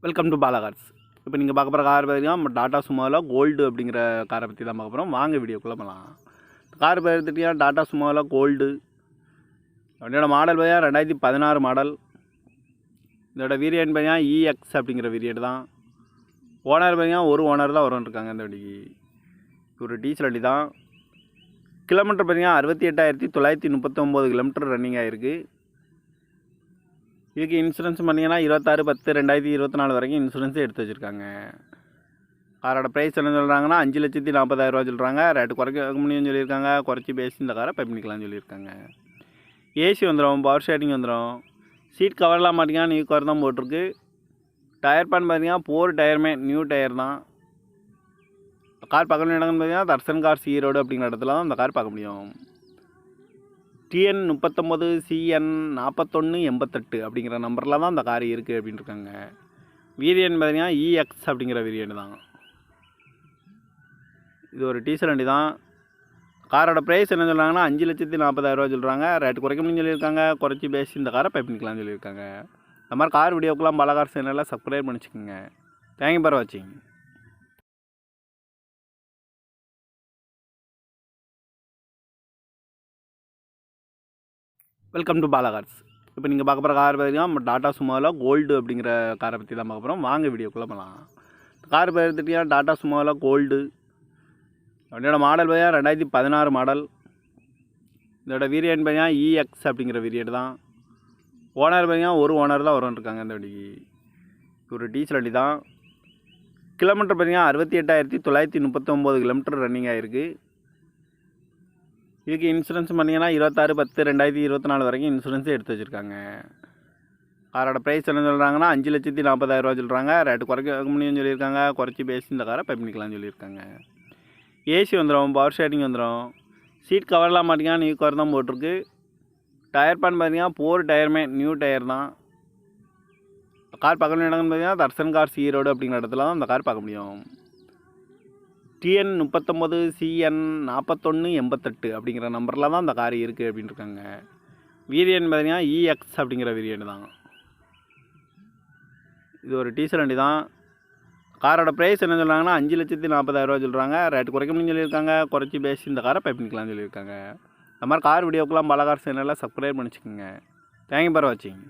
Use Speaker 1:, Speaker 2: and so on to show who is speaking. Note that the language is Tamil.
Speaker 1: Welcome to Bala cars. இப்போ நீங்கள் பார்க்க போகிற கார் பார்த்தீங்கன்னா நம்ம டாடா சுமோவில் கோல்டு அப்படிங்கிற காரை பற்றி தான் பார்க்க போகிறோம். வாங்க வீடியோக்குள்ளே போகலாம். கார் பார்த்துட்டிங்கன்னா டாடா சுமோவில் கோல்டு. வண்டியோட மாடல் பார்த்தீங்கன்னா 2016 மாடல். இதோட வேரியன்ட் பார்த்தீங்கன்னா இஎக்ஸ் அப்படிங்கிற வேரியன்ட் தான். ஓனர் பார்த்தீங்கன்னா ஒரு ஓனர் தான் வரும்னு இந்த வண்டிக்கு. ஒரு டீசல் வண்டி தான். கிலோமீட்டர் பார்த்தீங்கன்னா 68,939 கிலோமீட்டர் ரன்னிங் ஆகிருக்கு. இதுக்கு இன்சூரன்ஸ் பண்ணிங்கன்னா 26/10/2024 வரைக்கும் இன்சூரன்ஸே எடுத்து வச்சுருக்காங்க. காரோட ப்ரைஸ் என்ன சொல்கிறாங்கன்னா 5,40,000 சொல்கிறாங்க. ரேட்டு குறைக்க முடியும்னு சொல்லியிருக்காங்க. குறைச்சி பேசி இந்த காரை பை பண்ணிக்கலாம்னு சொல்லியிருக்காங்க. ஏசி வந்துடும், பவர் ஷேரிங் வந்துடும். சீட் கவர்லாம் பார்த்தீங்கன்னா நியூ கவர் தான் போட்டிருக்கு. டயர் பேன் பார்த்தீங்கன்னா 4 டயருமே நியூ டயர் தான். கார் பார்க்க முடியும் இடம்னு பார்த்தீங்கன்னா தர்சன் கார்ஸ் ஈரோடு அப்படிங்கிற இடத்துல தான் அந்த கார் பார்க்க முடியும். TN 39 CN 4188 அப்படிங்கிற நம்பரில் தான் அந்த கார் இருக்குது அப்படின்னு இருக்காங்க. வேரியன்ட் பார்த்தீங்கன்னா இஎக்ஸ் அப்படிங்கிற வேரியன்ட் தான். இது ஒரு டீசல் வண்டி தான். காரோட ப்ரைஸ் என்ன சொல்கிறாங்கன்னா 5,40,000 சொல்கிறாங்க. ரேட்டு குறைக்க முடியும்னு சொல்லியிருக்காங்க. குறைச்சி பேசி இந்த காரை பை பண்ணிக்கலாம்னு சொல்லியிருக்காங்க. இந்த மாதிரி கார் வீடியோக்கெல்லாம் பாலா கார் சேனலில் சப்ஸ்கிரைப் பண்ணிச்சுக்கோங்க. தேங்க்யூ ஃபார் வாட்சிங். Welcome to Bala cars. இப்போ நீங்கள் பார்க்க போகிற கார் பார்த்தீங்கன்னா நம்ம டாடா சுமோவில் கோல்டு அப்படிங்கிற காரை பற்றி தான் பார்க்க போகிறோம். வாங்க வீடியோக்குள்ளே போகலாம். கார் பார்த்துட்டிங்கன்னா டாடா சுமோவில் கோல்டு. வண்டியோட மாடல் பார்த்தீங்கன்னா 2016 மாடல். இதோட வேரியன்ட் பார்த்தீங்கன்னா இஎக்ஸ் அப்படிங்கிற வேரியன்ட் தான். ஓனர் பார்த்தீங்கன்னா ஒரு ஓனர் தான் வரும்னு இந்த வண்டிக்கு. ஒரு டீசல் வண்டி தான். கிலோமீட்டர் பார்த்தீங்கன்னா 68,939 கிலோமீட்டர் ரன்னிங் ஆகிருக்கு. இதுக்கு இன்சூரன்ஸ் பண்ணிங்கன்னா 26/10/2024 வரைக்கும் இன்சூரன்ஸே எடுத்து வச்சுருக்காங்க. காரோட ப்ரைஸ் என்ன சொல்கிறாங்கன்னா 5,40,000 சொல்கிறாங்க. ரேட்டு குறைக்க முடியும்னு சொல்லியிருக்காங்க. குறைச்சி பேசி இந்த காரை பை பண்ணிக்கலாம்னு சொல்லியிருக்காங்க. ஏசி வந்துடும், பவர் ஷேரிங் வந்துடும். சீட் கவர்லாம் பார்த்தீங்கன்னா நியூ கவர் தான் போட்டிருக்கு. டயர் பேன் பார்த்தீங்கன்னா 4 டயருமே நியூ டயர் தான். கார் பார்க்க முடியும் இடம்னு பார்த்தீங்கன்னா தர்சன் கார்ஸ் ஈரோடு அப்படிங்கிற இடத்துல தான் அந்த கார் பார்க்க முடியும். TN 39 CN 4188 அப்படிங்கிற நம்பரில் தான் அந்த கார் இருக்குது அப்படின்னு இருக்காங்க. வேரியன்ட் பார்த்தீங்கன்னா இஎக்ஸ் அப்படிங்கிற வேரியன்ட் தான். இது ஒரு டீசல் வண்டி தான். காரோட ப்ரைஸ் என்ன சொல்கிறாங்கன்னா 5,40,000 சொல்கிறாங்க. ரேட்டு குறைக்க முடியும்னு சொல்லியிருக்காங்க. குறைச்சி பேசி இந்த காரை பை பண்ணிக்கலாம்னு சொல்லியிருக்காங்க. இந்த மாதிரி கார் வீடியோக்கெல்லாம் பாலா கார் சேனலில் சப்ஸ்கிரைப் பண்ணிச்சுக்கோங்க. தேங்க்யூ ஃபார் வாட்சிங்.